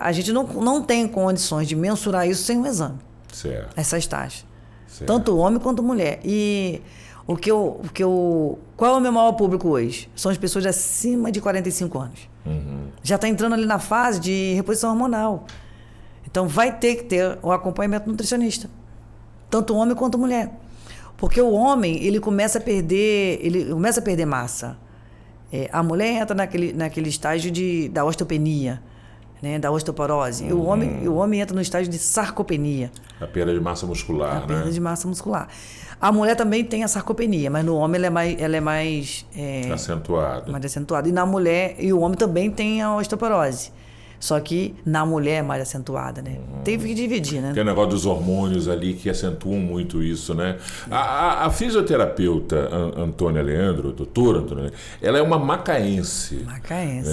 a gente não tem condições de mensurar isso sem um exame. Certo. Essas taxas. Certo. Tanto homem quanto mulher. E qual é o meu maior público hoje? São as pessoas acima de 45 anos. Já está entrando ali na fase de reposição hormonal. Então vai ter que ter o acompanhamento nutricionista. Tanto homem quanto mulher. Porque o homem, ele começa a perder massa. A mulher entra naquele estágio da osteopenia, né, da osteoporose. E o homem entra no estágio de sarcopenia. A perda de massa muscular, né? A perda de massa muscular. A mulher também tem a sarcopenia, mas no homem ela é mais... acentuada. Mais acentuada. E na mulher, e o homem também tem a osteoporose. Só que na mulher é mais acentuada, né? Teve que dividir, né? Tem o negócio dos hormônios ali que acentuam muito isso, né? A fisioterapeuta Antônia Leandro, doutora Antônia Leandro, ela é uma macaense. Macaense.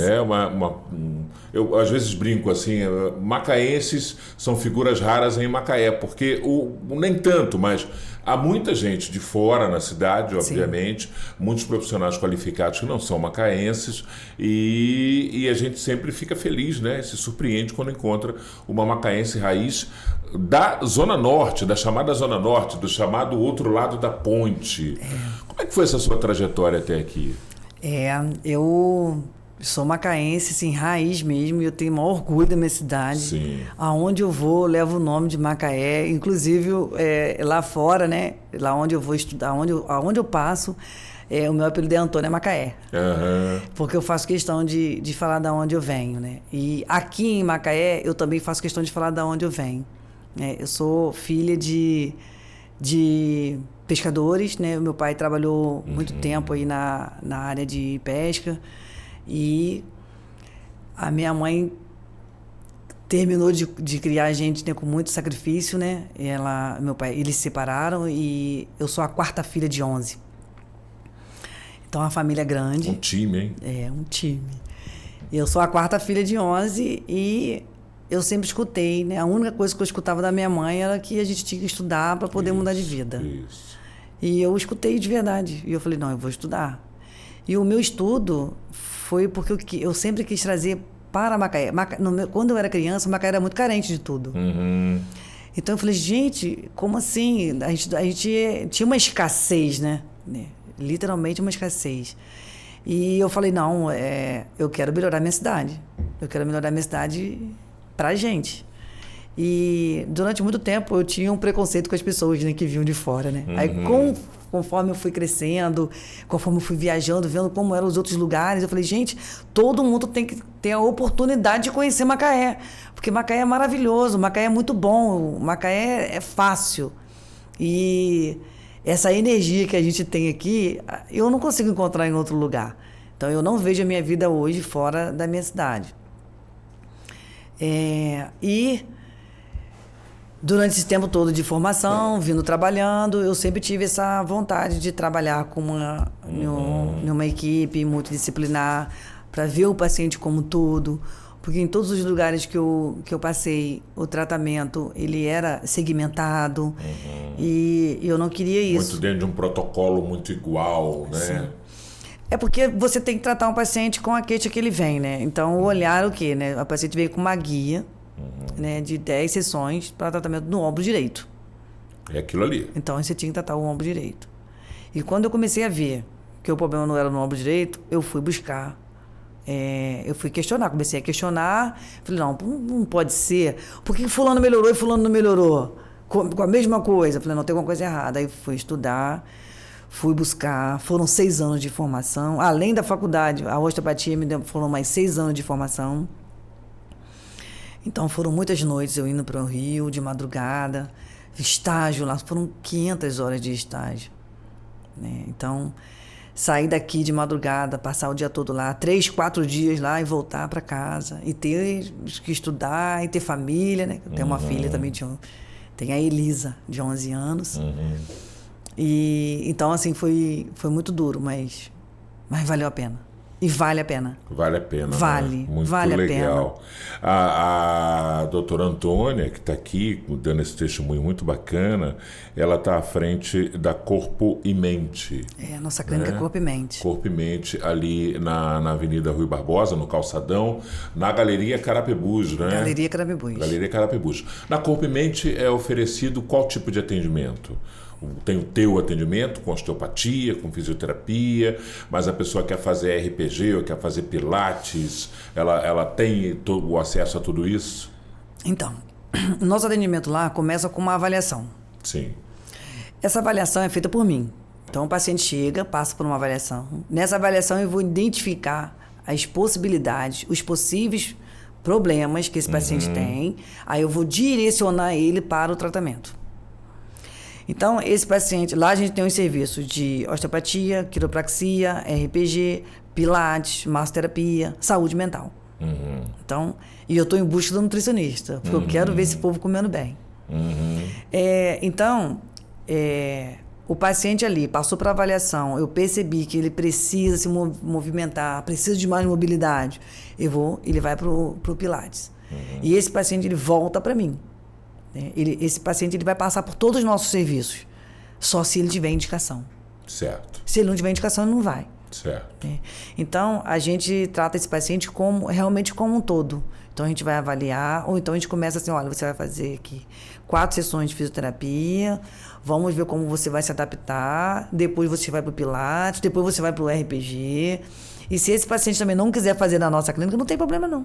Eu às vezes brinco assim, macaenses são figuras raras em Macaé, porque nem tanto, mas há muita gente de fora na cidade, obviamente, sim, muitos profissionais qualificados que não são macaenses e a gente sempre fica feliz, né? Se surpreende quando encontra uma macaense raiz da Zona Norte, da chamada Zona Norte, do chamado outro lado da ponte. que foi essa sua trajetória até aqui? Eu sou macaense, assim, raiz mesmo, e eu tenho o maior orgulho da minha cidade. Sim. Aonde eu vou, levo o nome de Macaé, inclusive lá fora, né? Lá onde eu vou estudar, aonde eu passo, o meu apelido é Antônia Macaé. Uhum. Porque eu faço questão de falar da onde eu venho, né? E aqui em Macaé, eu também faço questão de falar da onde eu venho. Eu sou filha de pescadores, né? O meu pai trabalhou muito tempo aí na área de pesca. E a minha mãe terminou de criar a gente, né, com muito sacrifício, né? Meu pai, eles se separaram e eu sou a quarta filha de 11. Então, uma família grande. Um time, hein? Um time. Eu sou a quarta filha de 11 e eu sempre escutei, né? A única coisa que eu escutava da minha mãe era que a gente tinha que estudar para poder mudar de vida. Isso. E eu escutei de verdade. E eu falei, não, eu vou estudar. E o meu estudo foi porque eu sempre quis trazer para Macaé. Quando eu era criança, Macaé era muito carente de tudo. Uhum. Então eu falei, gente, como assim? A gente tinha uma escassez, né? Literalmente uma escassez. E eu falei, não, eu quero melhorar minha cidade. Eu quero melhorar minha cidade pra gente. E durante muito tempo eu tinha um preconceito com as pessoas, né, que vinham de fora, né? Aí conforme eu fui crescendo, conforme eu fui viajando, vendo como eram os outros lugares, eu falei, gente, todo mundo tem que ter a oportunidade de conhecer Macaé. Porque Macaé é maravilhoso, Macaé é muito bom, Macaé é fácil. E essa energia que a gente tem aqui, eu não consigo encontrar em outro lugar. Então, eu não vejo a minha vida hoje fora da minha cidade. E durante esse tempo todo de formação, vindo trabalhando, eu sempre tive essa vontade de trabalhar com numa equipe multidisciplinar, para ver o paciente como tudo. Porque em todos os lugares que eu passei, o tratamento, ele era segmentado. E eu não queria isso. Muito dentro de um protocolo muito igual, né? Sim. É porque você tem que tratar um paciente com a queixa que ele vem, né? Então, o olhar o quê, né? O paciente veio com uma guia, né, de 10 sessões para tratamento no ombro direito. É aquilo ali. Então, você tinha que tratar o ombro direito. E quando eu comecei a ver que o problema não era no ombro direito, eu fui buscar. Eu fui questionar, comecei a questionar. Falei, não pode ser. Por que fulano melhorou e fulano não melhorou? Com a mesma coisa. Falei, não, tem alguma coisa errada. Aí fui estudar, fui buscar. Foram 6 anos de formação. Além da faculdade, a osteopatia foram mais 6 anos de formação. Então, foram muitas noites eu indo para o Rio, de madrugada. Estágio lá, foram 500 horas de estágio. Né? Então, sair daqui de madrugada, passar o dia todo lá, 3, 4 dias lá e voltar para casa. E ter que estudar, e ter família, né? Eu tenho uma filha também, tem a Elisa, de 11 anos. E, então, assim, foi muito duro, mas valeu a pena. E vale a pena. Vale a pena. Vale, né? Muito vale legal. A pena. A doutora Antônia, que está aqui dando esse testemunho muito bacana, ela está à frente da Corpo e Mente. A nossa clínica é Corpo e Mente. Corpo e Mente, ali na Avenida Rui Barbosa, no Calçadão, na Galeria Carapebus, né? Galeria Carapebus. Galeria Carapebus. Na Corpo e Mente é oferecido qual tipo de atendimento? Tem o teu atendimento com osteopatia, com fisioterapia, mas a pessoa quer fazer RPG ou quer fazer pilates, ela tem o acesso a tudo isso? Então, o nosso atendimento lá começa com uma avaliação. Sim. Essa avaliação é feita por mim. Então, o paciente chega, passa por uma avaliação. Nessa avaliação, eu vou identificar as possibilidades, os possíveis problemas que esse paciente tem. Aí eu vou direcionar ele para o tratamento. Então, esse paciente, lá a gente tem os serviços de osteopatia, quiropraxia, RPG, pilates, massoterapia, saúde mental. Então, e eu estou em busca do nutricionista, porque eu quero ver esse povo comendo bem. Então, o paciente ali passou para avaliação, eu percebi que ele precisa se movimentar, precisa de mais mobilidade, ele vai para o pilates. E esse paciente, ele volta para mim. Esse paciente ele vai passar por todos os nossos serviços, só se ele tiver indicação. Certo. Se ele não tiver indicação, ele não vai. Certo. Então, a gente trata esse paciente realmente como um todo. Então a gente vai avaliar, ou então a gente começa assim, olha, você vai fazer aqui 4 sessões de fisioterapia, vamos ver como você vai se adaptar, depois você vai para o Pilates, depois você vai para o RPG. E se esse paciente também não quiser fazer na nossa clínica, não tem problema não.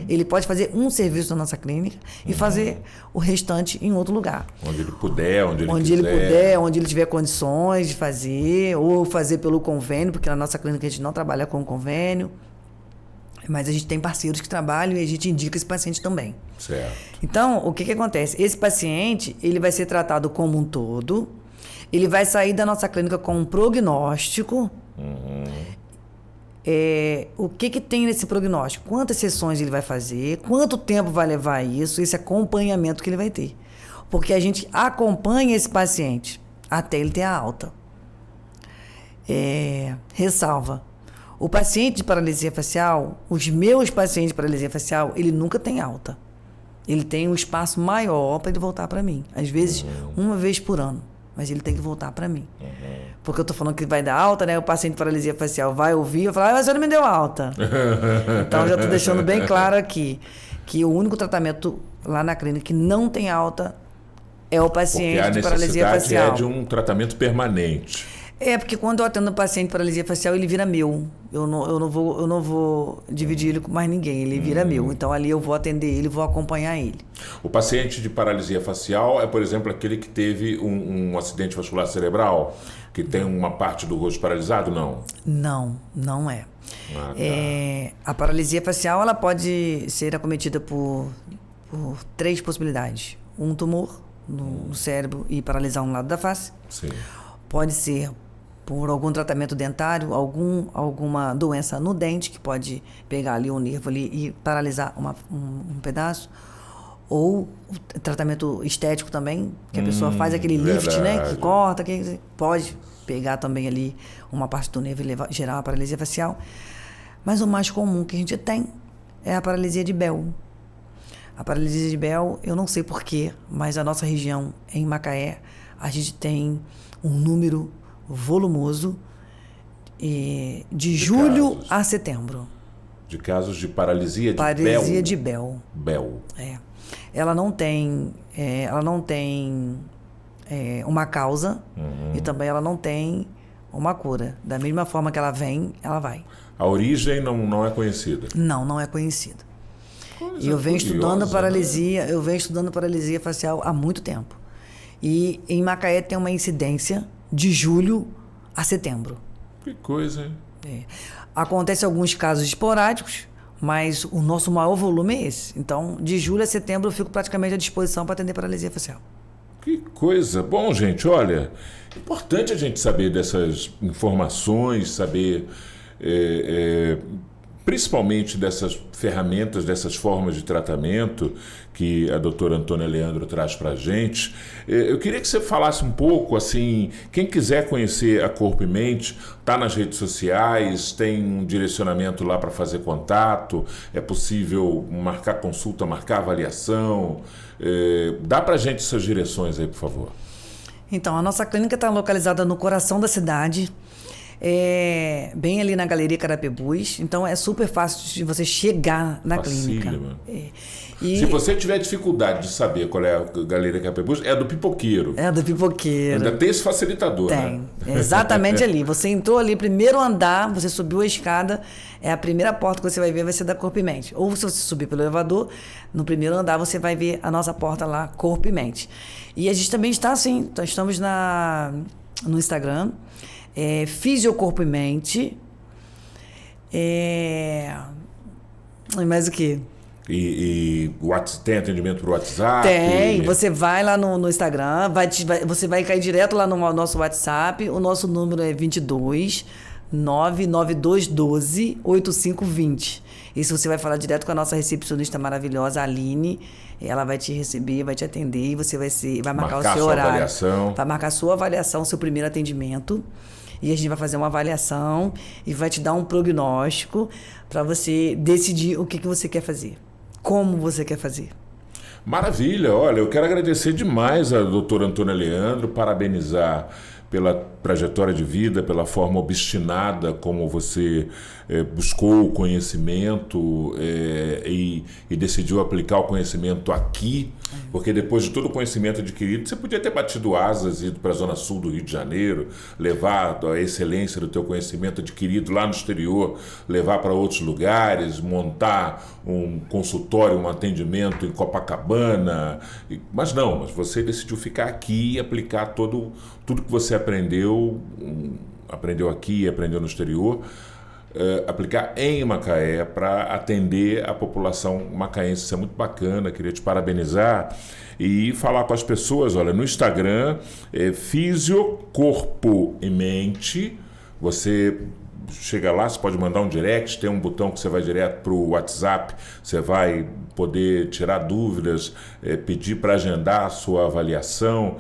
Ele pode fazer um serviço na nossa clínica e fazer o restante em outro lugar. Onde ele puder, onde ele quiser. Ele puder, onde ele tiver condições de fazer, ou fazer pelo convênio, porque na nossa clínica a gente não trabalha com convênio. Mas a gente tem parceiros que trabalham e a gente indica esse paciente também. Certo. Então, o que acontece? Esse paciente, ele vai ser tratado como um todo, ele vai sair da nossa clínica com um prognóstico. O que tem nesse prognóstico? Quantas sessões ele vai fazer? Quanto tempo vai levar isso? Esse acompanhamento que ele vai ter. Porque a gente acompanha esse paciente até ele ter a alta. Ressalva. O paciente de paralisia facial, os meus pacientes de paralisia facial, ele nunca tem alta. Ele tem um espaço maior para ele voltar para mim. Às vezes, uma vez por ano. Mas ele tem que voltar para mim. Porque eu tô falando que vai dar alta, né? O paciente de paralisia facial vai ouvir e vai falar, mas você não me deu alta. Então, já tô deixando bem claro aqui que o único tratamento lá na clínica que não tem alta é o paciente de paralisia facial. É de um tratamento permanente. Porque quando eu atendo o paciente de paralisia facial, ele vira meu. Eu não vou dividir ele com mais ninguém, ele vira meu. Então ali eu vou atender ele, vou acompanhar ele. O paciente de paralisia facial é, por exemplo, aquele que teve um acidente vascular cerebral, que tem uma parte do rosto paralisado, não? Não é. A paralisia facial ela pode ser acometida por 3 possibilidades. Um tumor no cérebro e paralisar um lado da face. Sim. Pode ser por algum tratamento dentário, alguma doença no dente, que pode pegar ali um nervo ali e paralisar um pedaço. Ou tratamento estético também, que a pessoa faz aquele lift, né? Que corta, que pode pegar também ali uma parte do nervo e gerar uma paralisia facial. Mas o mais comum que a gente tem é a paralisia de Bell. A paralisia de Bell, eu não sei porquê, mas a nossa região, em Macaé, a gente tem um número volumoso de julho a setembro. De casos de paralisia de Bell? Paralisia de Bell. Bell. Ela não tem uma causa e também ela não tem uma cura. Da mesma forma que ela vem, ela vai. A origem não é conhecida? Não é conhecida. E eu venho estudando paralisia facial há muito tempo. E em Macaé tem uma incidência de julho a setembro. Que coisa, hein? Acontece alguns casos esporádicos, mas o nosso maior volume é esse. Então, de julho a setembro, eu fico praticamente à disposição para atender paralisia facial. Que coisa. Bom, gente, olha, é importante a gente saber dessas informações, saber principalmente dessas ferramentas, dessas formas de tratamento que a doutora Antônia Leandro traz para a gente. Eu queria que você falasse um pouco, assim, quem quiser conhecer a Corpo e Mente, está nas redes sociais, tem um direcionamento lá para fazer contato, é possível marcar consulta, marcar avaliação. Dá para a gente essas direções aí, por favor. Então, a nossa clínica está localizada no coração da cidade, bem ali na Galeria Carapebus, então é super fácil de você chegar na clínica. Se você tiver dificuldade de saber qual é a Galeria Carapebus, é do Pipoqueiro. É do Pipoqueiro. Ainda tem esse facilitador, tem, né? Exatamente ali. Você entrou ali, primeiro andar, você subiu a escada, a primeira porta que você vai ver vai ser da Corpo e Mente. Ou se você subir pelo elevador, no primeiro andar você vai ver a nossa porta lá, Corpo e Mente. E a gente também está assim, estamos no Instagram, Fisiocorpo e Mente. Mais o quê? E tem atendimento por WhatsApp? Tem, você vai lá no Instagram, você vai cair direto lá no nosso WhatsApp, o nosso número é 22 99212 8520. Isso você vai falar direto com a nossa recepcionista maravilhosa, a Aline, ela vai te receber, vai te atender e você vai marcar o seu horário. Avaliação. Vai marcar a sua avaliação, seu primeiro atendimento. E a gente vai fazer uma avaliação e vai te dar um prognóstico para você decidir o que você quer fazer, como você quer fazer. Maravilha, olha, eu quero agradecer demais a doutora Antônia Leandro, parabenizar pela trajetória de vida, pela forma obstinada como você buscou o conhecimento e decidiu aplicar o conhecimento aqui, porque depois de todo o conhecimento adquirido, você podia ter batido asas e ido para a Zona Sul do Rio de Janeiro, levar a excelência do teu conhecimento adquirido lá no exterior, levar para outros lugares, montar um consultório, um atendimento em Copacabana, mas não, mas você decidiu ficar aqui e aplicar tudo que você aprendeu aqui e aprendeu no exterior, aplicar em Macaé para atender a população macaense. Isso é muito bacana, queria te parabenizar e falar com as pessoas, olha, no Instagram, Físio Corpo e Mente, você chega lá, você pode mandar um direct, tem um botão que você vai direto para o WhatsApp, você vai poder tirar dúvidas, pedir para agendar a sua avaliação,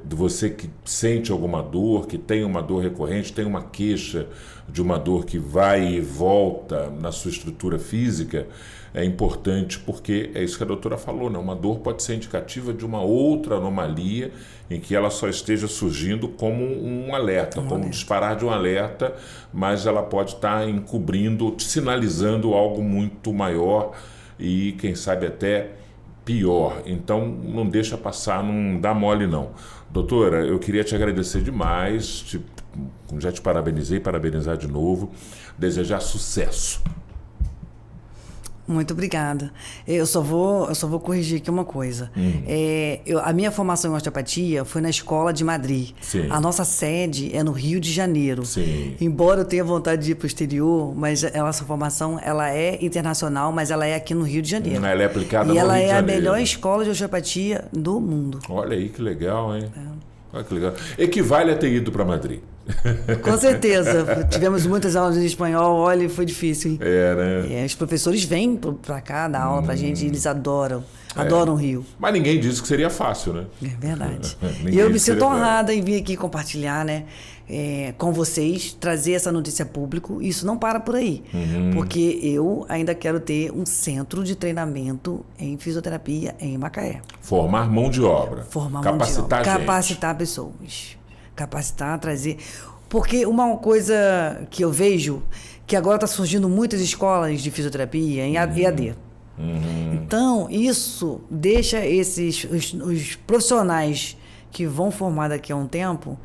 você que sente alguma dor, que tem uma dor recorrente, tem uma queixa de uma dor que vai e volta na sua estrutura física, é importante porque é isso que a doutora falou, né? Uma dor pode ser indicativa de uma outra anomalia em que ela só esteja surgindo como um alerta, como disparar de um alerta, mas ela pode estar encobrindo, sinalizando algo muito maior e quem sabe até pior. Então não deixa passar, não dá mole não. Doutora, eu queria te agradecer demais, já te parabenizar de novo, desejar sucesso. Muito obrigada. Eu só vou corrigir aqui uma coisa. A minha formação em osteopatia foi na Escola de Madrid. Sim. A nossa sede é no Rio de Janeiro. Sim. Embora eu tenha vontade de ir para o exterior, mas essa formação ela é internacional, mas ela é aqui no Rio de Janeiro. Ela é aplicada no Rio de Janeiro. E ela é a melhor escola de osteopatia do mundo. Olha aí que legal, hein? Olha que legal. Equivale a ter ido para Madrid. Com certeza. Tivemos muitas aulas de espanhol, olha, foi difícil, hein? Né? Os professores vêm para cá dar aula pra gente e eles adoram o Rio. Mas ninguém disse que seria fácil, né? É verdade. E eu me sinto honrada em vir aqui compartilhar, né, com vocês, trazer essa notícia a público. Isso não para por aí, porque eu ainda quero ter um centro de treinamento em fisioterapia em Macaé. Formar mão de obra. Capacitar gente. Capacitar pessoas. Capacitar, trazer... Porque uma coisa que eu vejo, que agora está surgindo muitas escolas de fisioterapia em EAD. Então, isso deixa os profissionais que vão formar daqui a um tempo,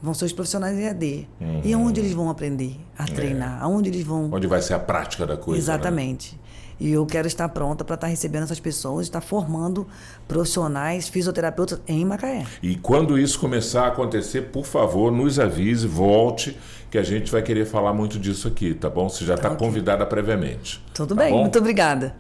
vão ser os profissionais em EAD. E onde eles vão aprender a treinar? Aonde eles vão... Onde vai ser a prática da coisa. Exatamente. Né? E eu quero estar pronta para estar recebendo essas pessoas, estar formando profissionais, fisioterapeutas em Macaé. E quando isso começar a acontecer, por favor, nos avise, volte, que a gente vai querer falar muito disso aqui, tá bom? Você já está convidada previamente. Tudo tá bem, bom? muito obrigada.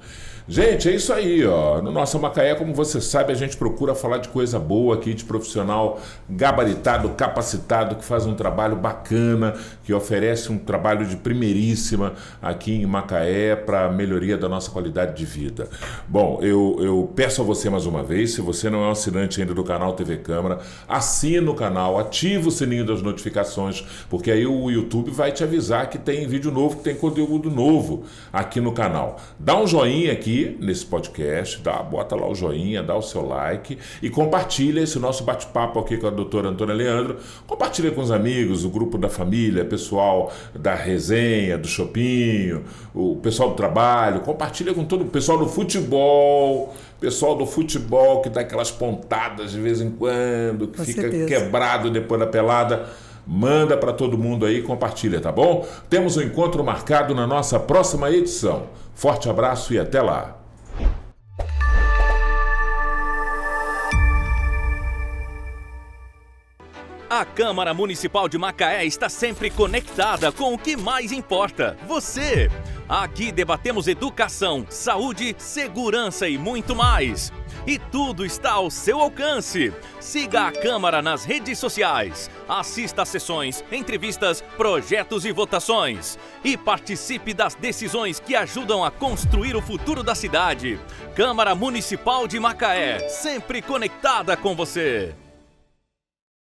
Gente, é isso aí, ó. No Nossa Macaé, como você sabe, a gente procura falar de coisa boa aqui, de profissional gabaritado, capacitado, que faz um trabalho bacana, que oferece um trabalho de primeiríssima aqui em Macaé para a melhoria da nossa qualidade de vida. Bom, eu peço a você mais uma vez, se você não é um assinante ainda do canal TV Câmara, assina o canal, ativa o sininho das notificações, porque aí o YouTube vai te avisar que tem vídeo novo, que tem conteúdo novo aqui no canal. Dá um joinha aqui nesse podcast, bota lá o joinha, dá o seu like e compartilha esse nosso bate-papo aqui com a doutora Antônia Leandro. Compartilha com os amigos, o grupo da família, pessoal da resenha, do Chopinho, o pessoal do trabalho, compartilha com todo o pessoal do futebol, que dá aquelas pontadas de vez em quando, que fica quebrado depois da pelada. Manda para todo mundo aí, compartilha, tá bom? Temos um encontro marcado na nossa próxima edição. Forte abraço e até lá! A Câmara Municipal de Macaé está sempre conectada com o que mais importa, você! Aqui debatemos educação, saúde, segurança e muito mais. E tudo está ao seu alcance. Siga a Câmara nas redes sociais. Assista a sessões, entrevistas, projetos e votações. E participe das decisões que ajudam a construir o futuro da cidade. Câmara Municipal de Macaé, sempre conectada com você.